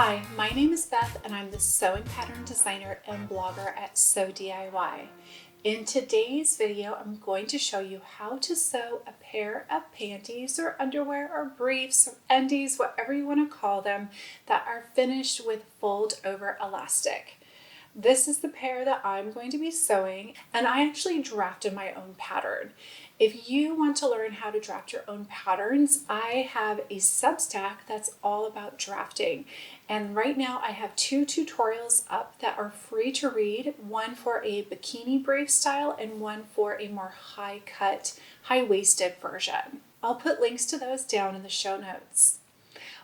Hi, my name is Beth and I'm the sewing pattern designer and blogger at Sew DIY. In today's video, I'm going to show you how to sew a pair of panties or underwear or briefs or undies, whatever you want to call them, that are finished with fold over elastic. This is the pair that I'm going to be sewing, and I actually drafted my own pattern. If you want to learn how to draft your own patterns, I have a Substack that's all about drafting. And right now I have 2 tutorials up that are free to read, one for a bikini brief style and one for a more high cut, high-waisted version. I'll put links to those down in the show notes.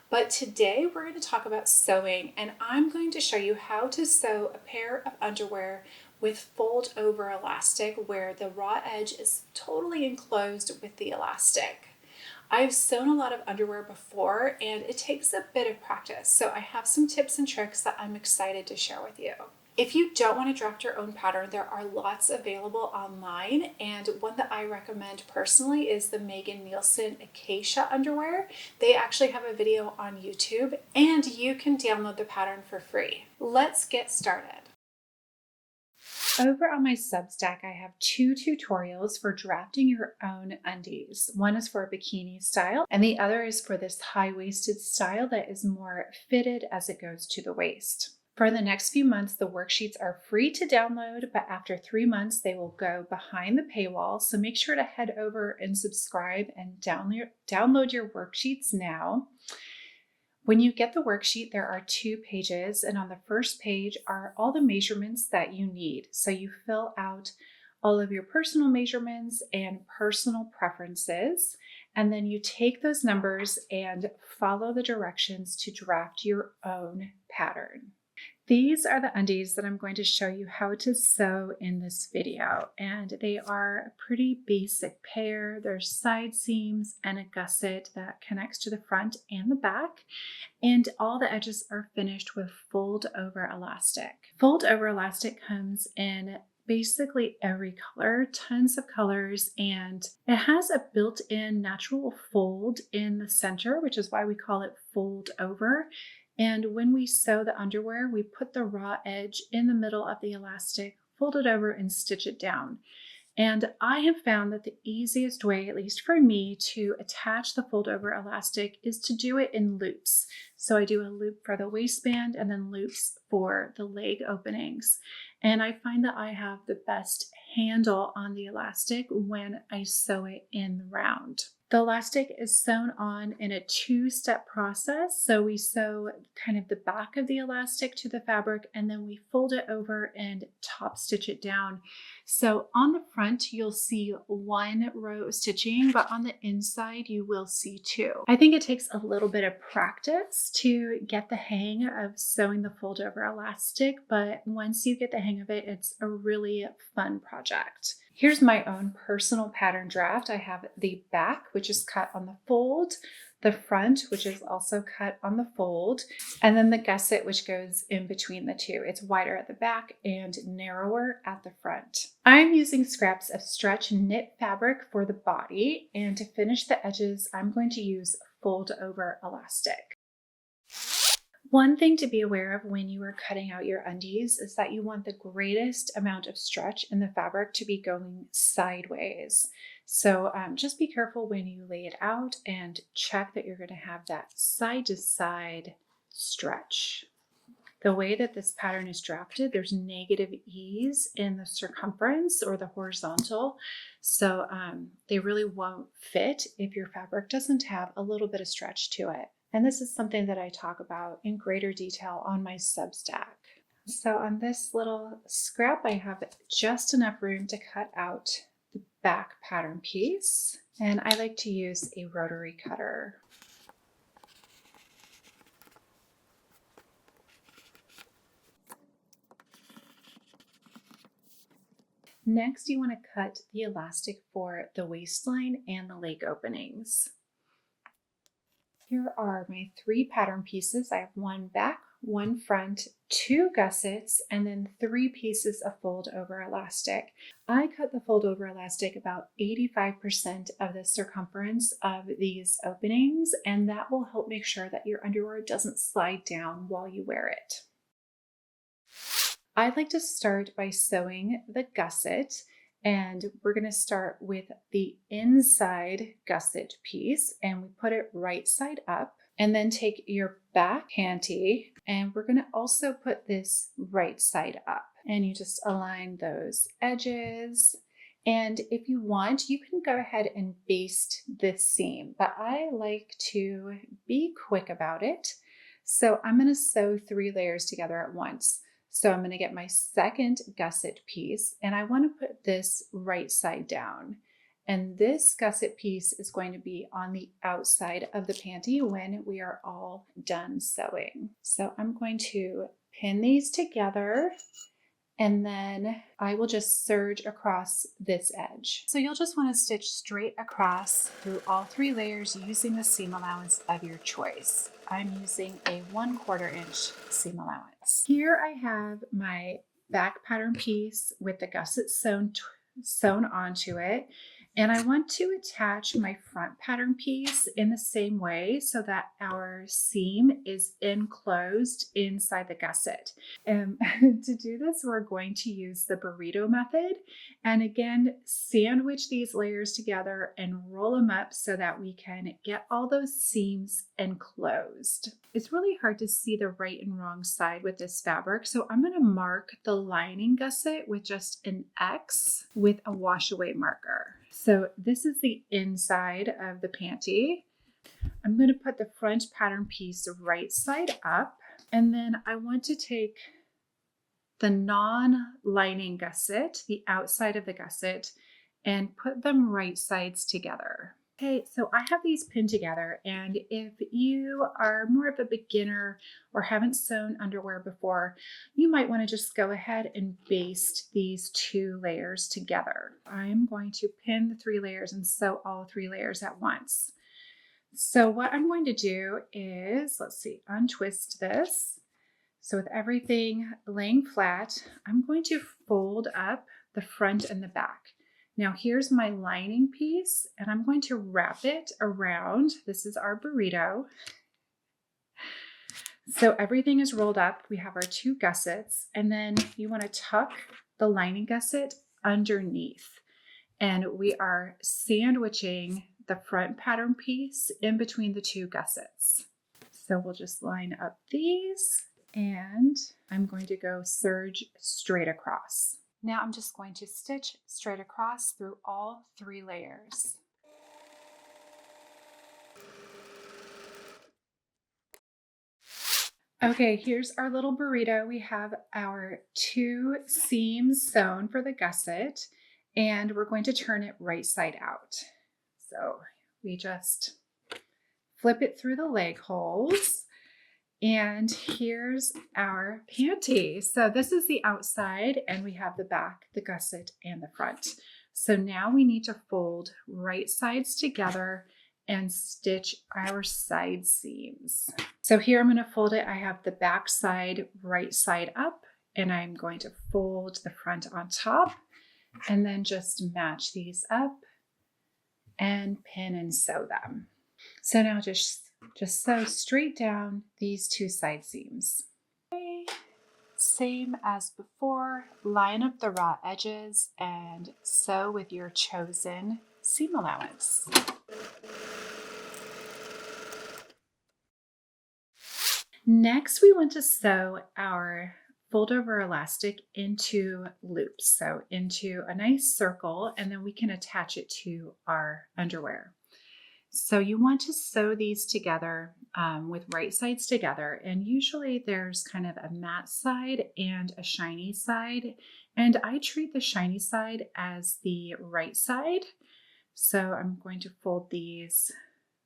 But today we're going to talk about sewing, and I'm going to show you how to sew a pair of underwear with fold over elastic where the raw edge is totally enclosed with the elastic. I've sewn a lot of underwear before and it takes a bit of practice, so I have some tips and tricks that I'm excited to share with you. If you don't want to draft your own pattern, there are lots available online, and one that I recommend personally is the Megan Nielsen Acacia underwear. They actually have a video on YouTube and you can download the pattern for free. Let's get started. Over on my Substack, I have 2 tutorials for drafting your own undies. One is for a bikini style and the other is for this high-waisted style that is more fitted as it goes to the waist. For the next few months, the worksheets are free to download, but after 3 months, they will go behind the paywall. So make sure to head over and subscribe and download your worksheets now. When you get the worksheet, there are 2 pages, and on the first page are all the measurements that you need. So you fill out all of your personal measurements and personal preferences, and then you take those numbers and follow the directions to draft your own pattern. These are the undies that I'm going to show you how to sew in this video, and they are a pretty basic pair. There's side seams and a gusset that connects to the front and the back, and all the edges are finished with fold over elastic. Fold over elastic comes in basically every color, tons of colors, and it has a built-in natural fold in the center, which is why we call it fold over. And when we sew the underwear, we put the raw edge in the middle of the elastic, fold it over and stitch it down. And I have found that the easiest way, at least for me, to attach the fold over elastic is to do it in loops. So I do a loop for the waistband and then loops for the leg openings. And I find that I have the best handle on the elastic when I sew it in the round. The elastic is sewn on in a 2-step process. So we sew kind of the back of the elastic to the fabric and then we fold it over and top stitch it down. So on the front, you'll see 1 row of stitching, but on the inside, you will see 2. I think it takes a little bit of practice to get the hang of sewing the fold over elastic, but once you get the hang of it, it's a really fun project. Here's my own personal pattern draft. I have the back, which is cut on the fold, the front, which is also cut on the fold, and then the gusset, which goes in between the 2. It's wider at the back and narrower at the front. I'm using scraps of stretch knit fabric for the body, and to finish the edges, I'm going to use fold over elastic. One thing to be aware of when you are cutting out your undies is that you want the greatest amount of stretch in the fabric to be going sideways. So just be careful when you lay it out and check that you're going to have that side to side stretch. The way that this pattern is drafted, there's negative ease in the circumference or the horizontal. So they really won't fit if your fabric doesn't have a little bit of stretch to it. And this is something that I talk about in greater detail on my Substack. So on this little scrap, I have just enough room to cut out the back pattern piece. And I like to use a rotary cutter. Next, you want to cut the elastic for the waistline and the leg openings. Here are my 3 pattern pieces. I have 1 back, one front, two gussets, and then 3 pieces of fold over elastic. I cut the fold over elastic about 85% of the circumference of these openings, and that will help make sure that your underwear doesn't slide down while you wear it. I'd like to start by sewing the gusset, and we're going to start with the inside gusset piece, and we put it right side up, and then take your back panty, and we're going to also put this right side up, and you just align those edges. And if you want, you can go ahead and baste this seam, but I like to be quick about it. So I'm going to sew 3 layers together at once. So I'm going to get my second gusset piece, and I want to put this right side down. And this gusset piece is going to be on the outside of the panty when we are all done sewing. So I'm going to pin these together, and then I will just serge across this edge. So you'll just want to stitch straight across through all 3 layers using the seam allowance of your choice. I'm using a 1/4 inch seam allowance. Here I have my back pattern piece with the gusset sewn onto it. And I want to attach my front pattern piece in the same way so that our seam is enclosed inside the gusset. To do this, we're going to use the burrito method. And again, sandwich these layers together and roll them up so that we can get all those seams enclosed. It's really hard to see the right and wrong side with this fabric, so I'm going to mark the lining gusset with just an X with a wash away marker. So this is the inside of the panty. I'm going to put the front pattern piece right side up, and then I want to take the non-lining gusset, the outside of the gusset, and put them right sides together. Okay, so I have these pinned together, and if you are more of a beginner or haven't sewn underwear before, you might want to just go ahead and baste these 2 layers together. I'm going to pin the 3 layers and sew all 3 layers at once. So what I'm going to do is, untwist this. So with everything laying flat, I'm going to fold up the front and the back. Now here's my lining piece, and I'm going to wrap it around. This is our burrito. So everything is rolled up. We have our 2 gussets, and then you want to tuck the lining gusset underneath. And we are sandwiching the front pattern piece in between the 2 gussets. So we'll just line up these, and I'm going to go serge straight across. Now I'm just going to stitch straight across through all 3 layers. Okay, here's our little burrito. We have our 2 seams sewn for the gusset, and we're going to turn it right side out. So we just flip it through the leg holes. And here's our panty. So this is the outside, and we have the back, the gusset, and the front. So now we need to fold right sides together and stitch our side seams. So here I'm going to fold it. I have the back side right side up, and I'm going to fold the front on top, and then just match these up and pin and sew them. So now just sew straight down these 2 side seams. Okay. Same as before, line up the raw edges and sew with your chosen seam allowance. Next, we want to sew our fold over elastic into loops, so into a nice circle, and then we can attach it to our underwear. So you want to sew these together with right sides together, and usually there's kind of a matte side and a shiny side, and I treat the shiny side as the right side. So I'm going to fold these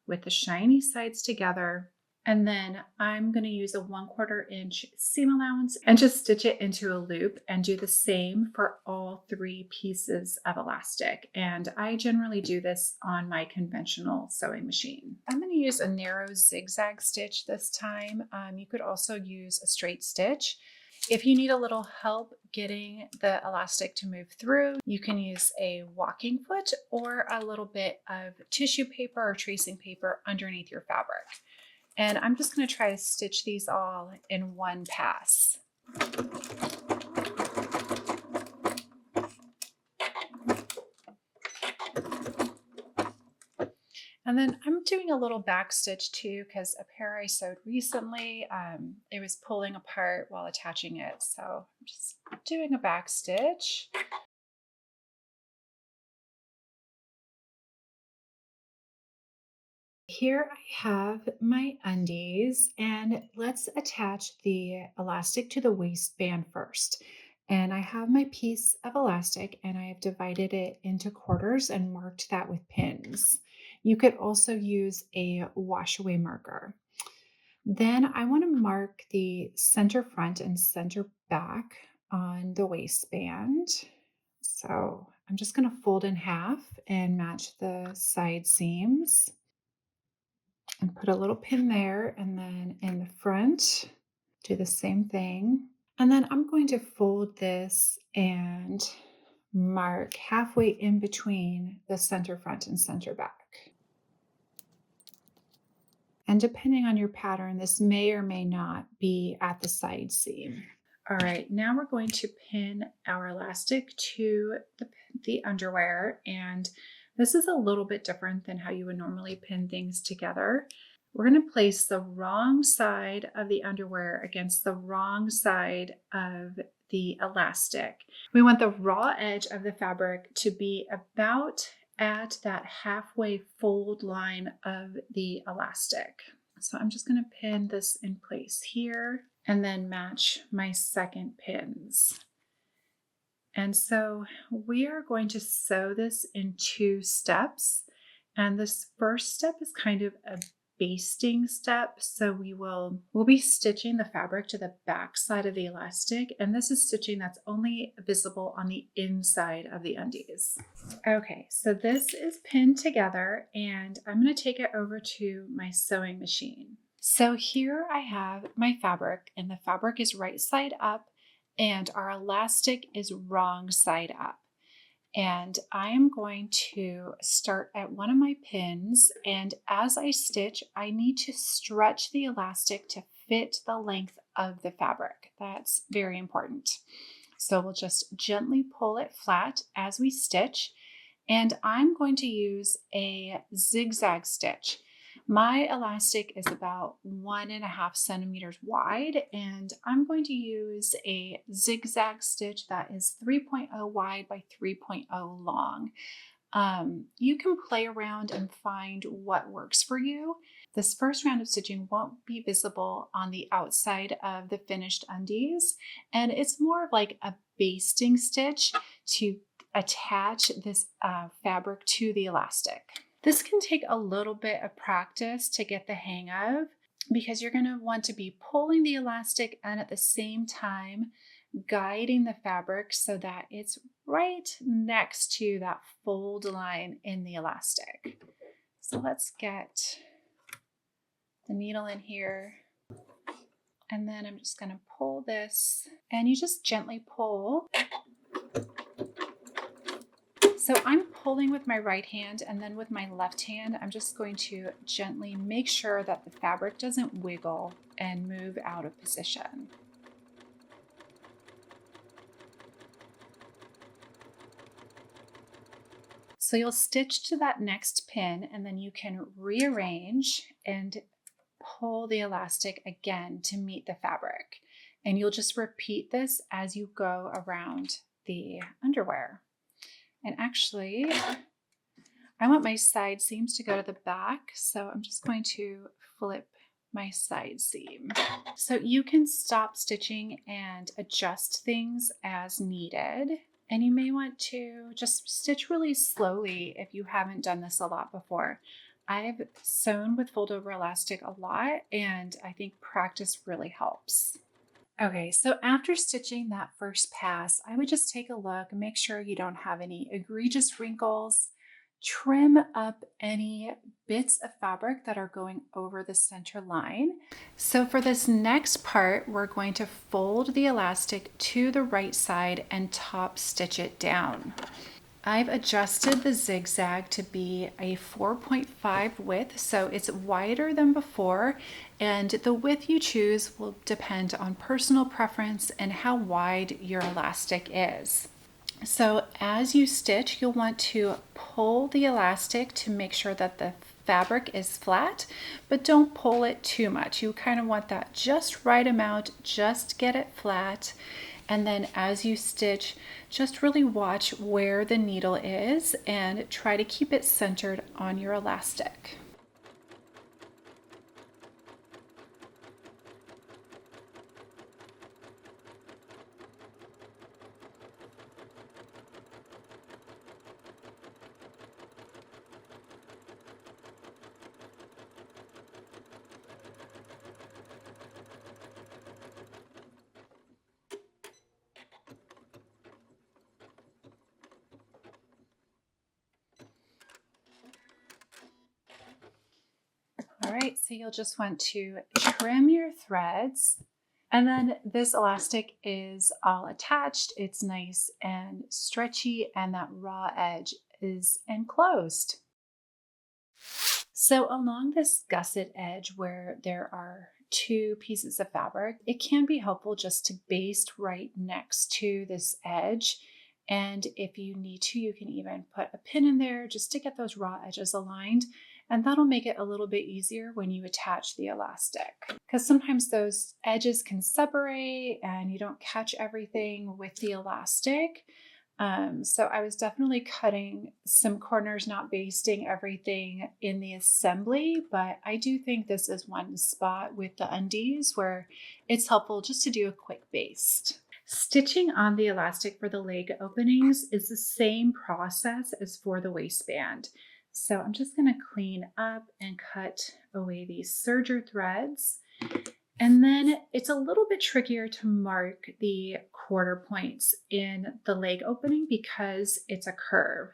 with the shiny sides together And then I'm going to use a 1/4 inch seam allowance and just stitch it into a loop and do the same for all 3 pieces of elastic. And I generally do this on my conventional sewing machine. I'm going to use a narrow zigzag stitch this time. You could also use a straight stitch. If you need a little help getting the elastic to move through, you can use a walking foot or a little bit of tissue paper or tracing paper underneath your fabric. And I'm just going to try to stitch these all in one pass. And then I'm doing a little back stitch too, because a pair I sewed recently, it was pulling apart while attaching it. So I'm just doing a back stitch. Here I have my undies, and let's attach the elastic to the waistband first. And I have my piece of elastic and I have divided it into quarters and marked that with pins. You could also use a wash away marker. Then I want to mark the center front and center back on the waistband. So I'm just going to fold in half and match the side seams and put a little pin there, and then in the front do the same thing. And then I'm going to fold this and mark halfway in between the center front and center back. And depending on your pattern, this may or may not be at the side seam. All right, now we're going to pin our elastic to the underwear, and this is a little bit different than how you would normally pin things together. We're going to place the wrong side of the underwear against the wrong side of the elastic. We want the raw edge of the fabric to be about at that halfway fold line of the elastic. So I'm just going to pin this in place here and then match my second pins. And so we are going to sew this in 2 steps. And this first step is kind of a basting step. So we'll be stitching the fabric to the back side of the elastic. And this is stitching that's only visible on the inside of the undies. Okay, so this is pinned together and I'm going to take it over to my sewing machine. So here I have my fabric, and the fabric is right side up and our elastic is wrong side up. And I am going to start at one of my pins, and as I stitch, I need to stretch the elastic to fit the length of the fabric. That's very important. So we'll just gently pull it flat as we stitch, and I'm going to use a zigzag stitch. My elastic is about 1.5 centimeters wide, and I'm going to use a zigzag stitch that is 3.0 wide by 3.0 long. You can play around and find what works for you. This first round of stitching won't be visible on the outside of the finished undies, and it's more of like a basting stitch to attach this fabric to the elastic. This can take a little bit of practice to get the hang of, because you're going to want to be pulling the elastic and at the same time guiding the fabric so that it's right next to that fold line in the elastic. So let's get the needle in here, and then I'm just going to pull this, and you just gently pull. So I'm pulling with my right hand, and then with my left hand, I'm just going to gently make sure that the fabric doesn't wiggle and move out of position. So you'll stitch to that next pin, and then you can rearrange and pull the elastic again to meet the fabric. And you'll just repeat this as you go around the underwear. And actually, I want my side seams to go to the back, so I'm just going to flip my side seam. So you can stop stitching and adjust things as needed. And you may want to just stitch really slowly if you haven't done this a lot before. I've sewn with fold over elastic a lot, and I think practice really helps. Okay, so after stitching that first pass, I would just take a look, make sure you don't have any egregious wrinkles, trim up any bits of fabric that are going over the center line. So for this next part, we're going to fold the elastic to the right side and top stitch it down. I've adjusted the zigzag to be a 4.5 width, so it's wider than before, and the width you choose will depend on personal preference and how wide your elastic is. So as you stitch, you'll want to pull the elastic to make sure that the fabric is flat, but don't pull it too much. You kind of want that just right amount, just get it flat. And then as you stitch, just really watch where the needle is and try to keep it centered on your elastic. All right, so you'll just want to trim your threads. And then this elastic is all attached. It's nice and stretchy, and that raw edge is enclosed. So along this gusset edge where there are two pieces of fabric, it can be helpful just to baste right next to this edge. And if you need to, you can even put a pin in there just to get those raw edges aligned. And that'll make it a little bit easier when you attach the elastic, because sometimes those edges can separate and you don't catch everything with the elastic. So I was definitely cutting some corners, not basting everything in the assembly, but I do think this is one spot with the undies where it's helpful just to do a quick baste. Stitching on the elastic for the leg openings is the same process as for the waistband. So I'm just going to clean up and cut away these serger threads. And then it's a little bit trickier to mark the quarter points in the leg opening because it's a curve.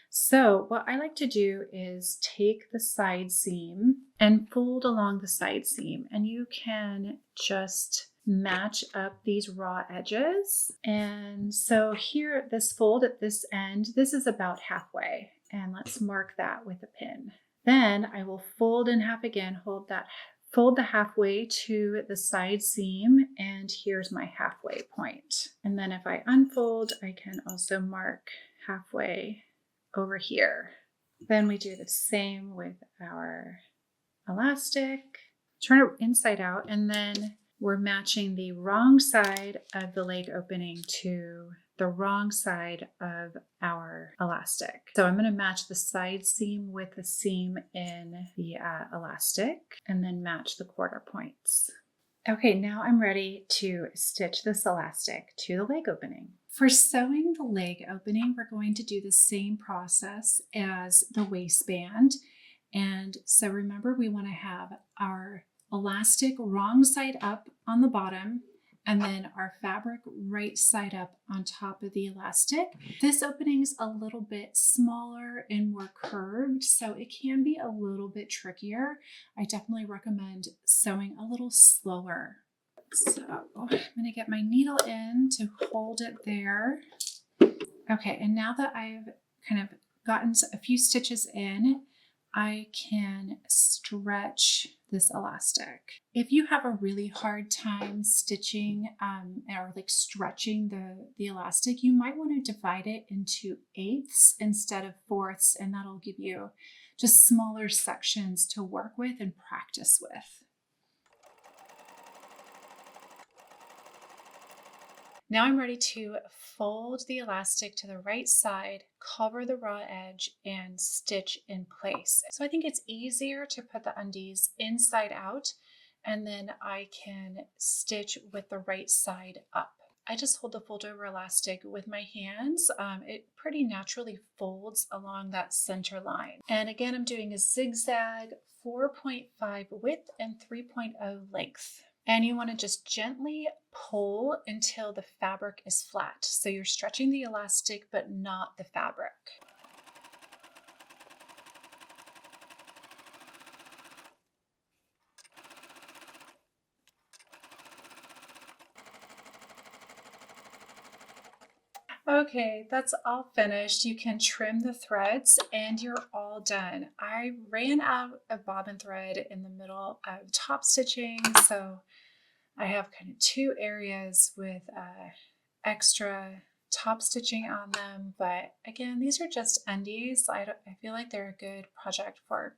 So what I like to do is take the side seam and fold along the side seam, and you can just match up these raw edges. And so here, this fold at this end, this is about halfway, and let's mark that with a pin. Then I will fold in half again, fold the halfway to the side seam, and here's my halfway point. And then if I unfold, I can also mark halfway over here. Then we do the same with our elastic. Turn it inside out, and then we're matching the wrong side of the leg opening to the wrong side of our elastic. So I'm going to match the side seam with the seam in the elastic, and then match the quarter points. Okay, now I'm ready to stitch this elastic to the leg opening. For sewing the leg opening, we're going to do the same process as the waistband. And so remember, we want to have our elastic wrong side up on the bottom, and then our fabric right side up on top of the elastic. This opening is a little bit smaller and more curved, so it can be a little bit trickier. I definitely recommend sewing a little slower. So I'm gonna get my needle in to hold it there. Okay, and now that I've kind of gotten a few stitches in, I can stretch this elastic. If you have a really hard time stitching or like stretching the elastic, you might want to divide it into eighths instead of fourths, and that'll give you just smaller sections to work with and practice with. Now I'm ready to fold the elastic to the right side, cover the raw edge, and stitch in place. So I think it's easier to put the undies inside out, and then I can stitch with the right side up. I just hold the fold over elastic with my hands. It pretty naturally folds along that center line. And again, I'm doing a zigzag 4.5 width and 3.0 length. And you want to just gently pull until the fabric is flat. So you're stretching the elastic, but not the fabric. Okay, that's all finished. You can trim the threads and you're all done. I ran out of bobbin thread in the middle of top stitching, so I have kind of two areas with extra top stitching on them. But again, these are just undies. I feel like they're a good project for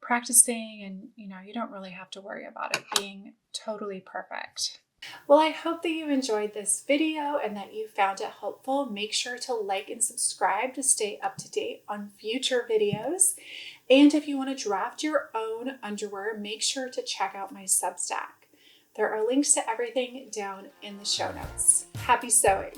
practicing, and you don't really have to worry about it being totally perfect. Well, I hope that you enjoyed this video and that you found it helpful. Make sure to like and subscribe to stay up to date on future videos. And if you want to draft your own underwear, make sure to check out my Substack. There are links to everything down in the show notes. Happy sewing!